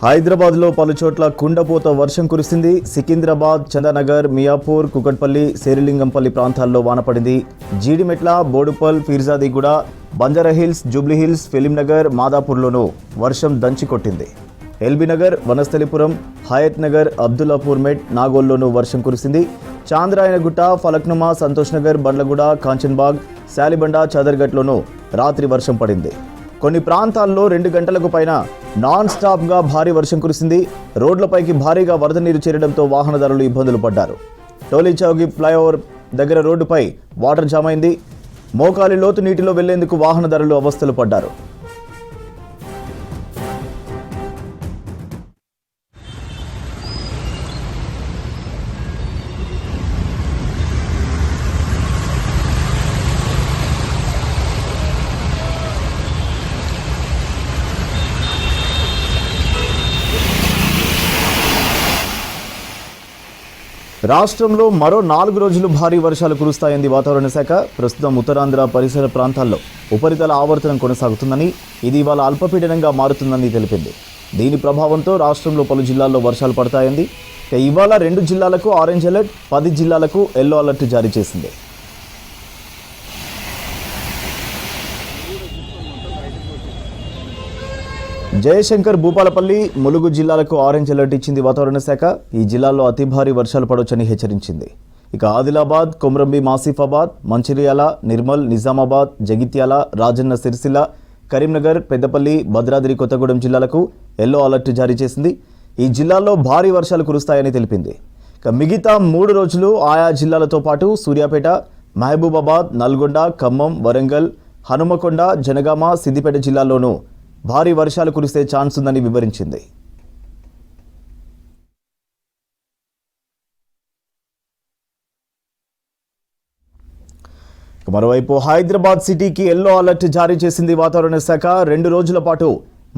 హైదరాబాద్లో పలుచోట్ల కుండపోత వర్షం కురిసింది. సికింద్రాబాద్, చందానగర్, మియాపూర్, కుకట్పల్లి, శేరిలింగంపల్లి ప్రాంతాల్లో వాన పడింది. జీడిమెట్ల, బోడుపల్, ఫిర్జాదిగూడ, బంజారాహిల్స్, జూబ్లీహిల్స్, ఫిలింనగర్, మాదాపూర్లోనూ వర్షం దంచి కొట్టింది. ఎల్బీనగర్, వనస్థలిపురం, హయత్ నగర్, అబ్దుల్లాపూర్ మెట్, నాగోల్లోనూ వర్షం కురిసింది. చాంద్రాయనగుట్ట, ఫలక్నుమా, సంతోష్ నగర్, బండ్లగూడ, కాంచన్బాగ్, శాలిబండ, చాదర్గట్లోనూ రాత్రి వర్షం పడింది. కొన్ని ప్రాంతాల్లో 2 గంటలకు పైన నాన్ స్టాప్గా భారీ వర్షం కురిసింది. రోడ్లపైకి భారీగా వరద నీరు చేరడంతో వాహనదారులు ఇబ్బందులు పడ్డారు. టోలీచౌకి ఫ్లైఓవర్ దగ్గర రోడ్డుపై వాటర్ జామ్ అయింది. మోకాలి లోతు నీటిలో వెళ్లేందుకు వాహనదారులు అవస్థలు పడ్డారు. రాష్ట్రంలో మరో 4 రోజులు భారీ వర్షాలు కురుస్తాయంది వాతావరణ శాఖ. ప్రస్తుతం ఉత్తరాంధ్ర పరిసర ప్రాంతాల్లో ఉపరితల ఆవర్తనం కొనసాగుతుందని, ఇది ఇవాళ అల్పపీడనంగా మారుతుందని తెలిపింది. దీని ప్రభావంతో రాష్ట్రంలో పలు జిల్లాల్లో వర్షాలు పడతాయంది. ఇవాళ 2 జిల్లాలకు ఆరెంజ్ అలర్ట్, 10 జిల్లాలకు ఎల్లో అలర్ట్ జారీ చేసింది. జయశంకర్, భూపాలపల్లి, ములుగు జిల్లాలకు ఆరెంజ్ అలర్ట్ ఇచ్చింది వాతావరణ శాఖ. ఈ జిల్లాల్లో అతి భారీ వర్షాలు పడవచ్చని హెచ్చరించింది. ఇక ఆదిలాబాద్, కొమ్రంబి, మాసిఫాబాద్, మంచిర్యాల, నిర్మల్, నిజామాబాద్, జగిత్యాల, రాజన్న సిరిసిల్ల, కరీంనగర్, పెద్దపల్లి, భద్రాద్రి కొత్తగూడెం జిల్లాలకు ఎల్లో అలర్ట్ జారీ చేసింది. ఈ జిల్లాల్లో భారీ వర్షాలు కురుస్తాయని తెలిపింది. ఇక మిగతా 3 రోజులు ఆయా జిల్లాలతో పాటు సూర్యాపేట, మహబూబాబాద్, నల్గొండ, ఖమ్మం, వరంగల్, హనుమకొండ, జనగామ, సిద్దిపేట జిల్లాల్లోనూ భారీ వర్షాలు కురిసే ఛాన్స్ ఉందని వివరించింది. మరోవైపు హైదరాబాద్ సిటీకి ఎల్లో అలర్ట్ జారీ చేసింది వాతావరణ శాఖ. 2 రోజుల పాటు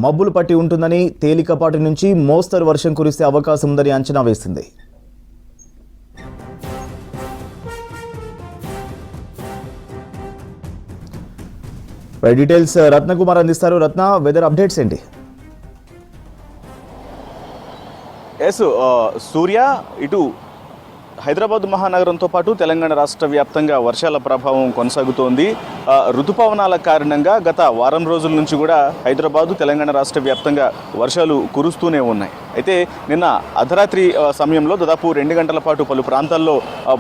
మబ్బులు పట్టి ఉంటుందని, తేలికపాటి నుంచి మోస్తరు వర్షం కురిసే అవకాశం ఉందని అంచనా వేసింది. డీటెయిల్స్ రత్నకుమార్ అందిస్తారు. రత్న, వెదర్ అప్డేట్స్ ఏంటి? సూర్య, ఇటు హైదరాబాద్ మహానగరంతో పాటు తెలంగాణ రాష్ట్ర వ్యాప్తంగా వర్షాల ప్రభావం కొనసాగుతోంది. ఋతుపవనాల కారణంగా గత వారం రోజుల నుంచి కూడా హైదరాబాదు, తెలంగాణ రాష్ట్ర వ్యాప్తంగా వర్షాలు కురుస్తూనే ఉన్నాయి. అయితే నిన్న అర్ధరాత్రి సమయంలో దాదాపు 2 గంటల పాటు పలు ప్రాంతాల్లో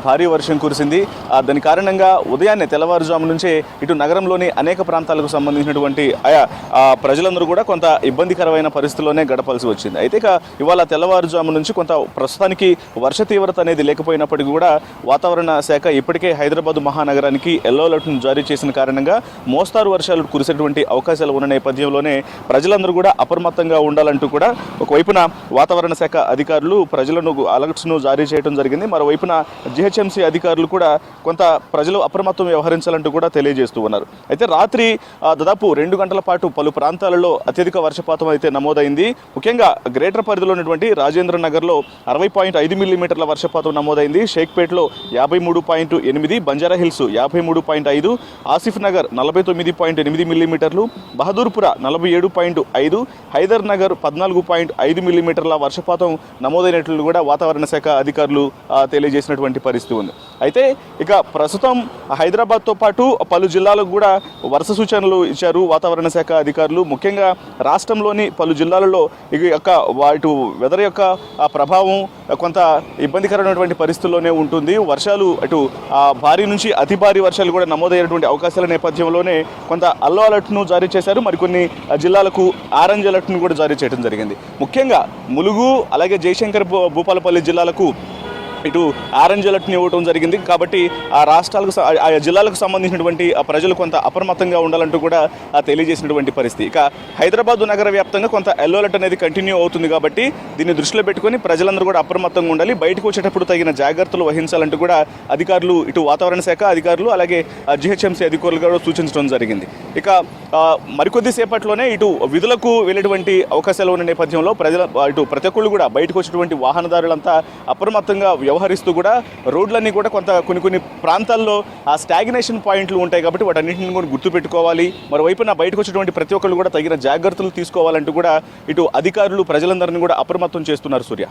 భారీ వర్షం కురిసింది. దాని కారణంగా ఉదయాన్నే తెల్లవారుజాము నుంచే ఇటు నగరంలోని అనేక ప్రాంతాలకు సంబంధించినటువంటి ఆయా ప్రజలందరూ కూడా కొంత ఇబ్బందికరమైన పరిస్థితుల్లోనే గడపాల్సి వచ్చింది. అయితే ఇవాళ తెల్లవారుజాము నుంచి కొంత ప్రస్తుతానికి వర్ష తీవ్రత అనేది లేకపోయినప్పటికీ కూడా వాతావరణ శాఖ ఇప్పటికే హైదరాబాద్ మహానగరానికి ఎల్లో అలర్ట్ను జారీ చేసిన కారణంగా మోస్తారు వర్షాలు కురిసేటువంటి అవకాశాలు ఉన్న నేపథ్యంలోనే ప్రజలందరూ కూడా అప్రమత్తంగా ఉండాలంటూ కూడా ఒకవైపున వాతావరణ శాఖ అధికారులు ప్రజలను అలర్ట్స్ను జారీ చేయడం జరిగింది. మరోవైపున జిహెచ్ఎంసీ అధికారులు కూడా కొంత ప్రజలు అప్రమత్తం వ్యవహరించాలంటూ కూడా తెలియజేస్తూ ఉన్నారు. అయితే రాత్రి దాదాపు 2 గంటల పాటు పలు ప్రాంతాలలో అత్యధిక వర్షపాతం అయితే నమోదైంది. ముఖ్యంగా గ్రేటర్ పరిధిలో ఉన్నటువంటి రాజేంద్ర నగర్లో 60.5 మిల్లీమీటర్ల వర్షపాతం నమోదైంది. షేక్పేట్లో 53.8, బంజారాహిల్స్ 53.5, ఆసిఫ్ నగర్ 49.8 మిల్లీమీటర్లు, బహదూర్పుర 47.5, హైదర్ నగర్ 14.5 మిల్లీమీటర్ల వర్షపాతం నమోదైనట్లు కూడా వాతావరణ శాఖ అధికారులు తెలియజేసినటువంటి పరిస్థితి ఉంది. అయితే ఇక ప్రస్తుతం హైదరాబాద్తో పాటు పలు జిల్లాలకు కూడా వర్ష సూచనలు ఇచ్చారు వాతావరణ శాఖ అధికారులు. ముఖ్యంగా రాష్ట్రంలోని పలు జిల్లాలలో ఇటు వెదర్ యొక్క ప్రభావం కొంత ఇబ్బందికరమైనటువంటి పరిస్థితుల్లోనే ఉంటుంది. వర్షాలు అటు భారీ నుంచి అతి భారీ వర్షాలు కూడా నమోదైనటువంటి అవకాశాల నేపథ్యంలోనే కొంత ఎల్లో అలర్ట్ను జారీ చేశారు. మరికొన్ని జిల్లాలకు ఆరెంజ్ అలర్ట్ను కూడా జారీ చేయడం జరిగింది. ముఖ్యంగా ములుగు, అలాగే జయశంకర్, భూపాలపల్లి జిల్లాలకు ఇటు ఆరెంజ్ అలర్ట్ని ఇవ్వడం జరిగింది. కాబట్టి ఆ జిల్లాలకు సంబంధించినటువంటి ప్రజలు కొంత అప్రమత్తంగా ఉండాలంటూ కూడా తెలియజేసినటువంటి పరిస్థితి. ఇక హైదరాబాద్ నగర వ్యాప్తంగా కొంత ఎల్లో అలర్ట్ అనేది కంటిన్యూ అవుతుంది. కాబట్టి దీన్ని దృష్టిలో పెట్టుకొని ప్రజలందరూ కూడా అప్రమత్తంగా ఉండాలి, బయటకు వచ్చేటప్పుడు తగిన జాగ్రత్తలు వహించాలంటూ కూడా అధికారులు, ఇటు వాతావరణ శాఖ అధికారులు, అలాగే జిహెచ్ఎంసీ అధికారులు కూడా సూచించడం జరిగింది. ఇక మరికొద్ది సేపట్లోనే ఇటు విధులకు వెళ్ళేటువంటి అవకాశాలు ఉన్న నేపథ్యంలో ఇటు ప్రతి ఒక్కళ్ళు కూడా బయటకు వచ్చినటువంటి వాహనదారులంతా అప్రమత్తంగా వ్యవహరిస్తూ కూడా రోడ్లన్నీ కూడా కొన్ని ప్రాంతాల్లో ఆ స్టాగ్నేషన్ పాయింట్లు ఉంటాయి కాబట్టి వాటన్నింటిని కూడా గుర్తుపెట్టుకోవాలి. మరోవైపున బయటకు వచ్చినటువంటి ప్రతి ఒక్కళ్ళు కూడా తగిన జాగ్రత్తలు తీసుకోవాలంటూ కూడా ఇటు అధికారులు ప్రజలందరినీ కూడా అప్రమత్తం చేస్తున్నారు. సూర్య.